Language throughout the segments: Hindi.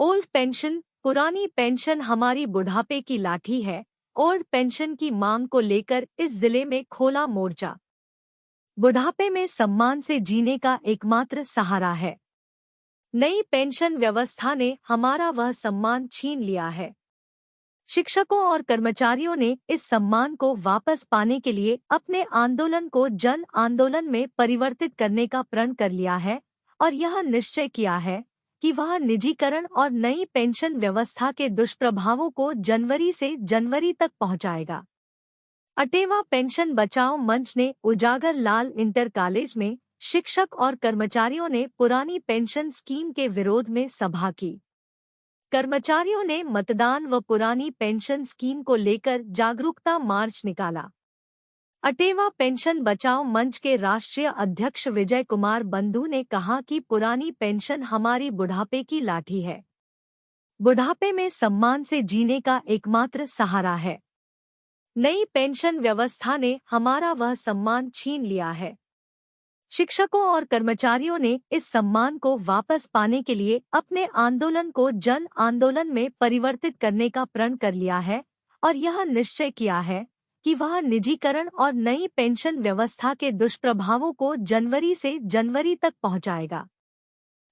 ओल्ड पेंशन, पुरानी पेंशन हमारी बुढ़ापे की लाठी है। ओल्ड पेंशन की मांग को लेकर इस जिले में खोला मोर्चा। बुढ़ापे में सम्मान से जीने का एकमात्र सहारा है। नई पेंशन व्यवस्था ने हमारा वह सम्मान छीन लिया है। शिक्षकों और कर्मचारियों ने इस सम्मान को वापस पाने के लिए अपने आंदोलन को जन आंदोलन में परिवर्तित करने का प्रण कर लिया है और यह निश्चय किया है कि वह निजीकरण और नई पेंशन व्यवस्था के दुष्प्रभावों को जनवरी से जनवरी तक पहुंचाएगा। अटेवा पेंशन बचाओ मंच ने उजागर लाल इंटर कॉलेज में शिक्षक और कर्मचारियों ने पुरानी पेंशन स्कीम के विरोध में सभा की। कर्मचारियों ने मतदान व पुरानी पेंशन स्कीम को लेकर जागरूकता मार्च निकाला। अटेवा पेंशन बचाओ मंच के राष्ट्रीय अध्यक्ष विजय कुमार बंधु ने कहा कि पुरानी पेंशन हमारी बुढ़ापे की लाठी है। बुढ़ापे में सम्मान से जीने का एकमात्र सहारा है। नई पेंशन व्यवस्था ने हमारा वह सम्मान छीन लिया है। शिक्षकों और कर्मचारियों ने इस सम्मान को वापस पाने के लिए अपने आंदोलन को जन आंदोलन में परिवर्तित करने का प्रण कर लिया है और यह निश्चय किया है कि वह निजीकरण और नई पेंशन व्यवस्था के दुष्प्रभावों को जनवरी से जनवरी तक पहुंचाएगा।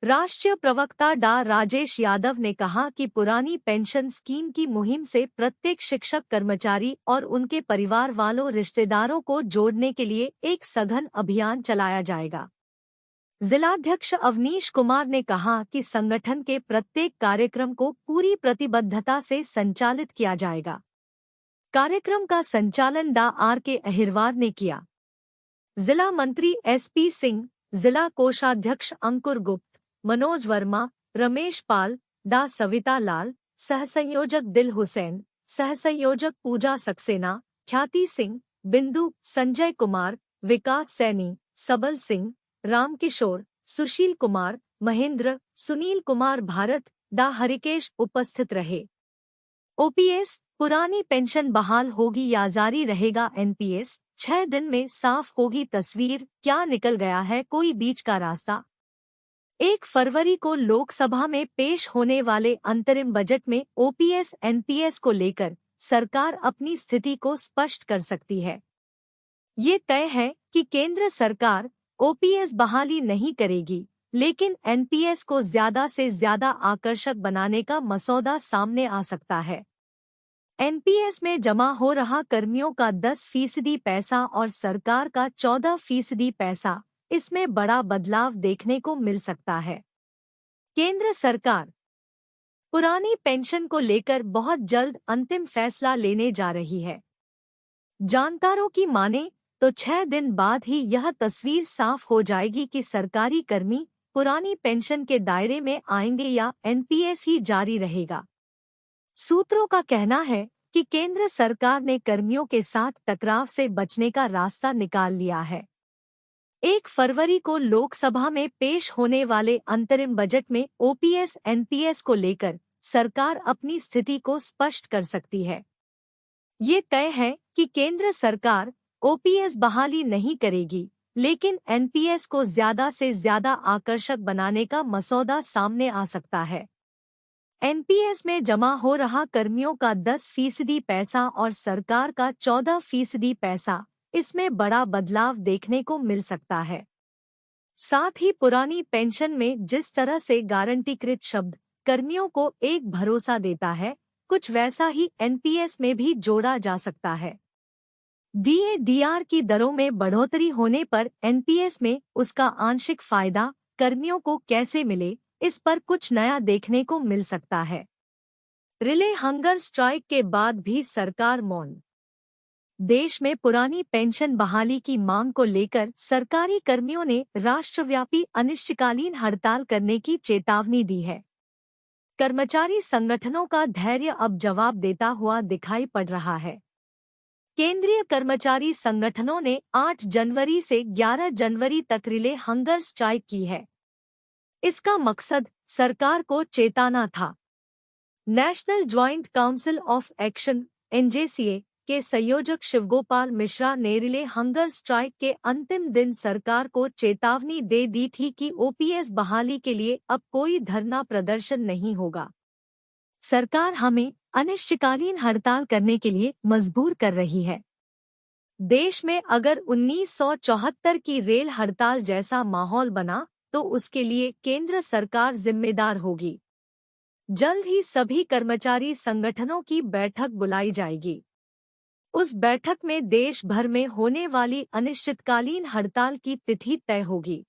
राष्ट्रीय प्रवक्ता डा राजेश यादव ने कहा कि पुरानी पेंशन स्कीम की मुहिम से प्रत्येक शिक्षक, कर्मचारी और उनके परिवार वालों, रिश्तेदारों को जोड़ने के लिए एक सघन अभियान चलाया जाएगा। जिलाध्यक्ष अवनीश कुमार ने कहा कि संगठन के प्रत्येक कार्यक्रम को पूरी प्रतिबद्धता से संचालित किया जाएगा। कार्यक्रम का संचालन डा आर.के. अहिरवार ने किया। जिला मंत्री एस.पी. सिंह, जिला कोषाध्यक्ष अंकुर गुप्त, मनोज वर्मा, रमेश पाल, डा सविता लाल, सहसंयोजक दिल हुसैन, सहसंयोजक पूजा सक्सेना, ख्याति सिंह, बिंदु, संजय कुमार, विकास सैनी, सबल सिंह, रामकिशोर, सुशील कुमार, महेंद्र, सुनील कुमार भारत, डा हरिकेश उपस्थित रहे। ओपीएस, पुरानी पेंशन बहाल होगी या जारी रहेगा एनपीएस? 6 दिन में साफ होगी तस्वीर, क्या निकल गया है कोई बीच का रास्ता? 1 फरवरी को लोकसभा में पेश होने वाले अंतरिम बजट में ओपीएस एनपीएस को लेकर सरकार अपनी स्थिति को स्पष्ट कर सकती है। ये तय है कि केंद्र सरकार ओपीएस बहाली नहीं करेगी, लेकिन एनपीएस को ज्यादा से ज्यादा आकर्षक बनाने का मसौदा सामने आ सकता है। एनपीएस में जमा हो रहा कर्मियों का 10% पैसा और सरकार का 14% पैसा, इसमें बड़ा बदलाव देखने को मिल सकता है। केंद्र सरकार पुरानी पेंशन को लेकर बहुत जल्द अंतिम फैसला लेने जा रही है। जानकारों की माने तो 6 दिन बाद ही यह तस्वीर साफ हो जाएगी कि सरकारी कर्मी पुरानी पेंशन के दायरे में आएंगे या एनपीएस ही जारी रहेगा। सूत्रों का कहना है कि केंद्र सरकार ने कर्मियों के साथ टकराव से बचने का रास्ता निकाल लिया है। 1 फरवरी को लोकसभा में पेश होने वाले अंतरिम बजट में ओपीएस एनपीएस को लेकर सरकार अपनी स्थिति को स्पष्ट कर सकती है। ये तय है कि केंद्र सरकार ओपीएस बहाली नहीं करेगी, लेकिन एनपीएस को ज्यादा से ज्यादा आकर्षक बनाने का मसौदा सामने आ सकता है। एनपीएस में जमा हो रहा कर्मियों का 10% पैसा और सरकार का 14% पैसा, इसमें बड़ा बदलाव देखने को मिल सकता है। साथ ही पुरानी पेंशन में जिस तरह से गारंटीकृत शब्द कर्मियों को एक भरोसा देता है, कुछ वैसा ही एनपीएस में भी जोड़ा जा सकता है। डीए-डीआर की दरों में बढ़ोतरी होने पर एनपीएस में उसका आंशिक फायदा कर्मियों को कैसे मिले, इस पर कुछ नया देखने को मिल सकता है। रिले हंगर स्ट्राइक के बाद भी सरकार मौन। देश में पुरानी पेंशन बहाली की मांग को लेकर सरकारी कर्मियों ने राष्ट्रव्यापी अनिश्चितकालीन हड़ताल करने की चेतावनी दी है। कर्मचारी संगठनों का धैर्य अब जवाब देता हुआ दिखाई पड़ रहा है। केंद्रीय कर्मचारी संगठनों ने 8 जनवरी से 11 जनवरी तक रिले हंगर स्ट्राइक की है। इसका मकसद सरकार को चेताना था। National joint council of action (NJCA) के संयोजक शिवगोपाल मिश्रा ने रिले हंगर स्ट्राइक के अंतिम दिन सरकार को चेतावनी दे दी थी कि ओपीएस बहाली के लिए अब कोई धरना प्रदर्शन नहीं होगा। सरकार हमें अनिश्चितकालीन हड़ताल करने के लिए मजबूर कर रही है। देश में अगर 1974 की रेल हड़ताल जैसा माहौल बना तो उसके लिए केंद्र सरकार जिम्मेदार होगी। जल्द ही सभी कर्मचारी संगठनों की बैठक बुलाई जाएगी। उस बैठक में देश भर में होने वाली अनिश्चितकालीन हड़ताल की तिथि तय होगी।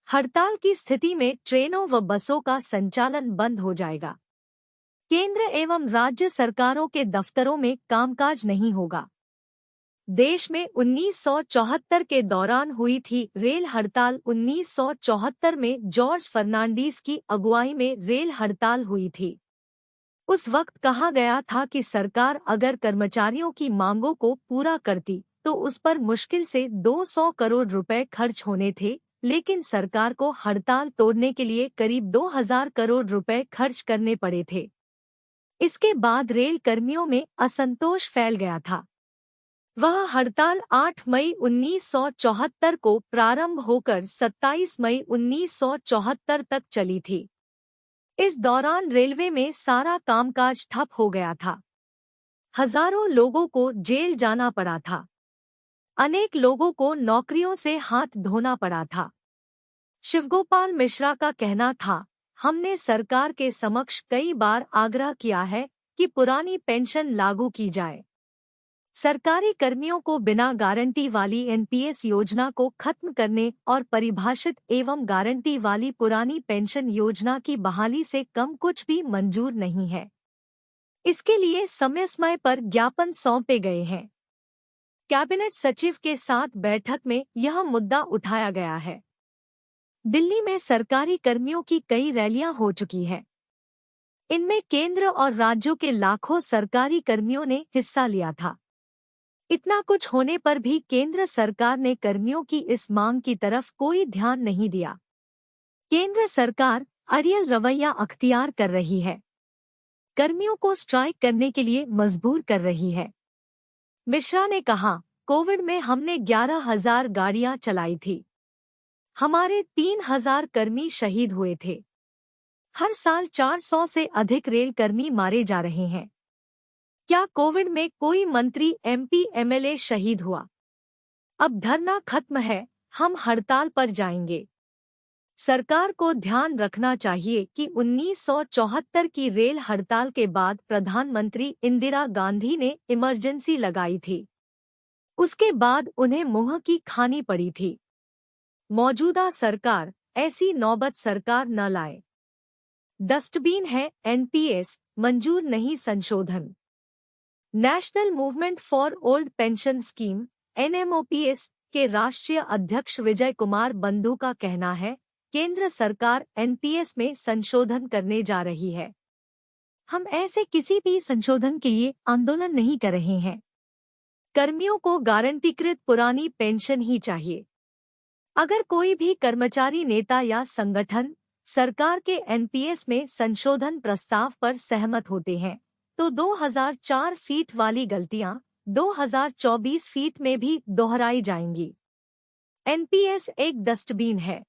हड़ताल की स्थिति में ट्रेनों व बसों का संचालन बंद हो जाएगा। केंद्र एवं राज्य सरकारों के दफ्तरों में कामकाज नहीं होगा। देश में 1974 के दौरान हुई थी रेल हड़ताल। 1974 में जॉर्ज फर्नांडीज की अगुवाई में रेल हड़ताल हुई थी। उस वक्त कहा गया था कि सरकार अगर कर्मचारियों की मांगों को पूरा करती तो उस पर मुश्किल से 200 करोड़ रुपए खर्च होने थे, लेकिन सरकार को हड़ताल तोड़ने के लिए करीब 2000 करोड़ रुपए खर्च करने पड़े थे। इसके बाद रेल कर्मियों में असंतोष फैल गया था। वह हड़ताल 8 मई 1974 को प्रारंभ होकर 27 मई 1974 तक चली थी। इस दौरान रेलवे में सारा कामकाज ठप हो गया था। हजारों लोगों को जेल जाना पड़ा था। अनेक लोगों को नौकरियों से हाथ धोना पड़ा था। शिवगोपाल मिश्रा का कहना था, हमने सरकार के समक्ष कई बार आग्रह किया है कि पुरानी पेंशन लागू की जाए। सरकारी कर्मियों को बिना गारंटी वाली एनपीएस योजना को खत्म करने और परिभाषित एवं गारंटी वाली पुरानी पेंशन योजना की बहाली से कम कुछ भी मंजूर नहीं है। इसके लिए समय समय पर ज्ञापन सौंपे गए हैं। कैबिनेट सचिव के साथ बैठक में यह मुद्दा उठाया गया है। दिल्ली में सरकारी कर्मियों की कई रैलियां हो चुकी हैं। इनमें केंद्र और राज्यों के लाखों सरकारी कर्मियों ने हिस्सा लिया था। इतना कुछ होने पर भी केंद्र सरकार ने कर्मियों की इस मांग की तरफ कोई ध्यान नहीं दिया। केंद्र सरकार अड़ियल रवैया अख्तियार कर रही है। कर्मियों को स्ट्राइक करने के लिए मजबूर कर रही है। मिश्रा ने कहा, कोविड में हमने 11,000 गाड़ियां चलाई थी। हमारे 3,000 कर्मी शहीद हुए थे। हर साल 400 से अधिक रेल कर्मी मारे जा रहे हैं। क्या कोविड में कोई मंत्री, एमपी, एमएलए शहीद हुआ? अब धरना खत्म है, हम हड़ताल पर जाएंगे। सरकार को ध्यान रखना चाहिए कि 1974 की रेल हड़ताल के बाद प्रधानमंत्री इंदिरा गांधी ने इमरजेंसी लगाई थी। उसके बाद उन्हें मुंह की खानी पड़ी थी। मौजूदा सरकार ऐसी नौबत सरकार न लाए। डस्टबिन है एनपीएस, मंजूर नहीं संशोधन। National movement for old pension scheme NMOPS के राष्ट्रीय अध्यक्ष विजय कुमार बंधु का कहना है, केंद्र सरकार एनपीएस में संशोधन करने जा रही है। हम ऐसे किसी भी संशोधन के लिए आंदोलन नहीं कर रहे हैं। कर्मियों को गारंटीकृत पुरानी पेंशन ही चाहिए। अगर कोई भी कर्मचारी नेता या संगठन सरकार के एनपीएस में संशोधन प्रस्ताव पर सहमत होते हैं तो 2004 फीट वाली गलतियां 2024 फीट में भी दोहराई जाएंगी। एनपीएस एक डस्टबिन है।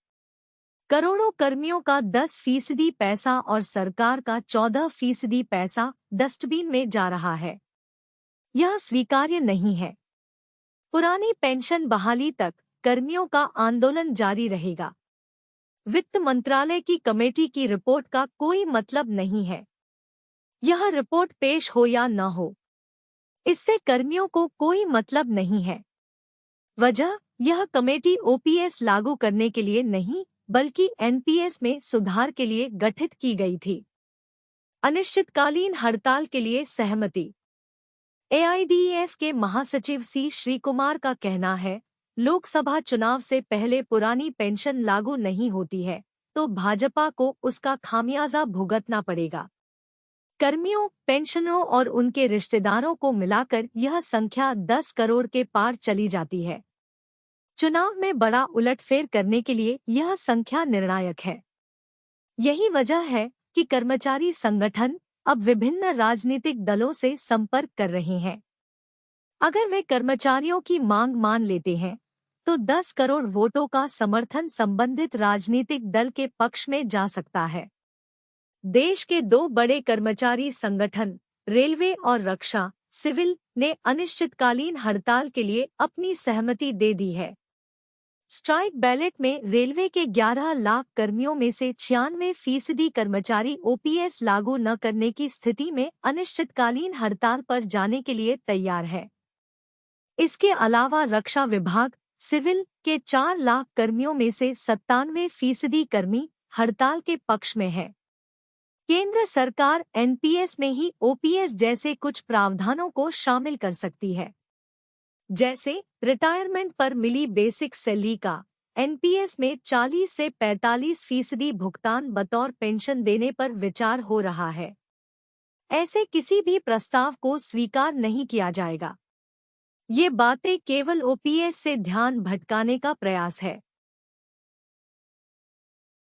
करोड़ों कर्मियों का 10% पैसा और सरकार का 14% पैसा डस्टबिन में जा रहा है। यह स्वीकार्य नहीं है। पुरानी पेंशन बहाली तक कर्मियों का आंदोलन जारी रहेगा। वित्त मंत्रालय की कमेटी की रिपोर्ट का कोई मतलब नहीं है। यह रिपोर्ट पेश हो या न हो, इससे कर्मियों को कोई मतलब नहीं है। वजह, यह कमेटी ओपीएस लागू करने के लिए नहीं बल्कि एनपीएस में सुधार के लिए गठित की गई थी। अनिश्चितकालीन हड़ताल के लिए सहमति। एआईडीएफ के महासचिव सी श्रीकुमार का कहना है, लोकसभा चुनाव से पहले पुरानी पेंशन लागू नहीं होती है तो भाजपा को उसका खामियाजा भुगतना पड़ेगा। कर्मियों, पेंशनरों और उनके रिश्तेदारों को मिलाकर यह संख्या 10 करोड़ के पार चली जाती है। चुनाव में बड़ा उलटफेर करने के लिए यह संख्या निर्णायक है। यही वजह है कि कर्मचारी संगठन अब विभिन्न राजनीतिक दलों से संपर्क कर रहे हैं। अगर वे कर्मचारियों की मांग मान लेते हैं तो 10 करोड़ वोटों का समर्थन संबंधित राजनीतिक दल के पक्ष में जा सकता है। देश के दो बड़े कर्मचारी संगठन रेलवे और रक्षा सिविल ने अनिश्चितकालीन हड़ताल के लिए अपनी सहमति दे दी है। स्ट्राइक बैलेट में रेलवे के 11 लाख कर्मियों में से 96% कर्मचारी ओपीएस लागू न करने की स्थिति में अनिश्चितकालीन हड़ताल पर जाने के लिए तैयार है। इसके अलावा रक्षा विभाग सिविल के 4 लाख कर्मियों में से 97% कर्मी हड़ताल के पक्ष में है। केंद्र सरकार एनपीएस में ही ओपीएस जैसे कुछ प्रावधानों को शामिल कर सकती है, जैसे रिटायरमेंट पर मिली बेसिक सैलरी का एनपीएस में 40 से 45% भुगतान बतौर पेंशन देने पर विचार हो रहा है। ऐसे किसी भी प्रस्ताव को स्वीकार नहीं किया जाएगा। ये बातें केवल ओपीएस से ध्यान भटकाने का प्रयास है।